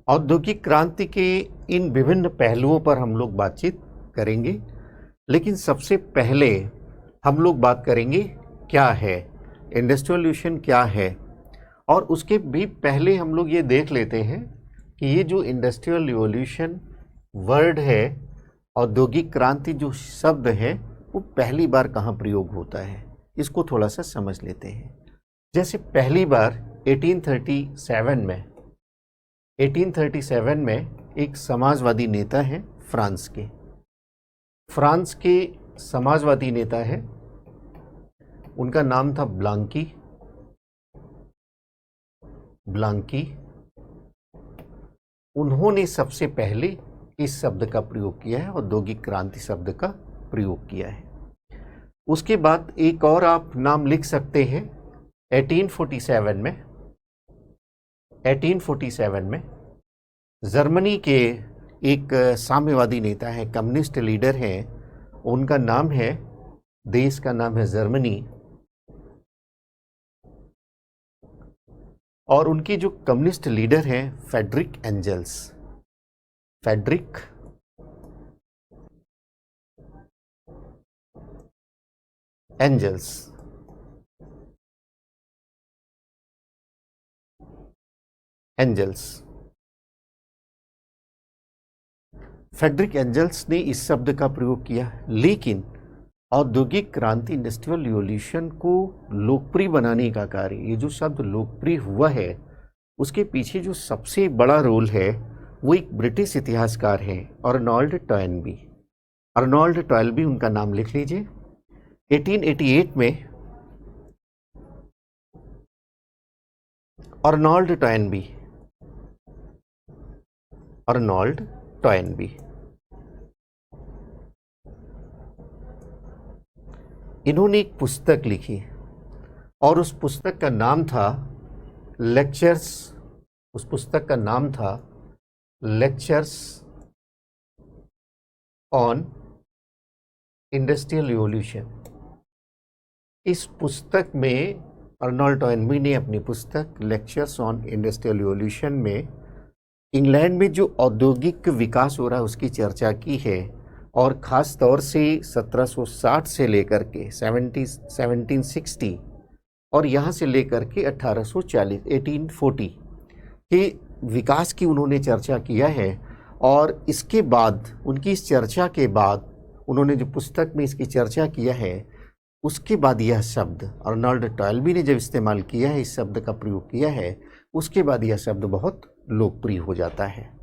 औद्योगिक क्रांति के इन विभिन्न पहलुओं पर हम लोग बातचीत करेंगे, लेकिन सबसे पहले हम लोग बात करेंगे क्या है इंडस्ट्रियल रिवॉल्यूशन, क्या है। और उसके भी पहले हम लोग ये देख लेते हैं कि ये जो इंडस्ट्रियल रिवॉल्यूशन वर्ड है, औद्योगिक क्रांति जो शब्द है, वो पहली बार कहाँ प्रयोग होता है, इसको थोड़ा सा समझ लेते हैं। जैसे पहली बार 1837 में एक समाजवादी नेता हैं फ्रांस के समाजवादी नेता हैं, उनका नाम था ब्लांकी। उन्होंने सबसे पहले इस शब्द का प्रयोग किया है, औद्योगिक क्रांति शब्द का प्रयोग किया है। उसके बाद एक और आप नाम लिख सकते हैं 1847 में जर्मनी के एक साम्यवादी नेता है, कम्युनिस्ट लीडर हैं, उनका नाम है, देश का नाम है जर्मनी, और उनके जो कम्युनिस्ट लीडर हैं फ्रेडरिक एंजल्स ने इस शब्द का प्रयोग किया। लेकिन औद्योगिक क्रांति इंडस्ट्रियल रिवॉल्यूशन को लोकप्रिय बनाने का कार्य, ये जो शब्द लोकप्रिय हुआ है, उसके पीछे जो सबसे बड़ा रोल है वो एक ब्रिटिश इतिहासकार हैं, अर्नोल्ड टॉयनबी, उनका नाम लिख लीजिए। 1888 में अर्नोल्ड टॉयनबी इन्होंने एक पुस्तक लिखी और उस पुस्तक का नाम था लेक्चर्स ऑन इंडस्ट्रियल रिवॉल्यूशन। इस पुस्तक में अर्नोल्ड टॉयनबी ने अपनी पुस्तक लेक्चर्स ऑन इंडस्ट्रियल रिवॉल्यूशन में इंग्लैंड में जो औद्योगिक विकास हो रहा है उसकी चर्चा की है, और ख़ास तौर से 1760 से लेकर के 1760 और यहाँ से लेकर के 1840 के विकास की उन्होंने चर्चा किया है। और इसके बाद, उनकी इस चर्चा के बाद, उन्होंने जो पुस्तक में इसकी चर्चा किया है, उसके बाद यह शब्द अर्नोल्ड टॉयनबी ने जब इस्तेमाल किया है, इस शब्द का प्रयोग किया है, उसके बाद यह शब्द बहुत लोकप्रिय हो जाता है।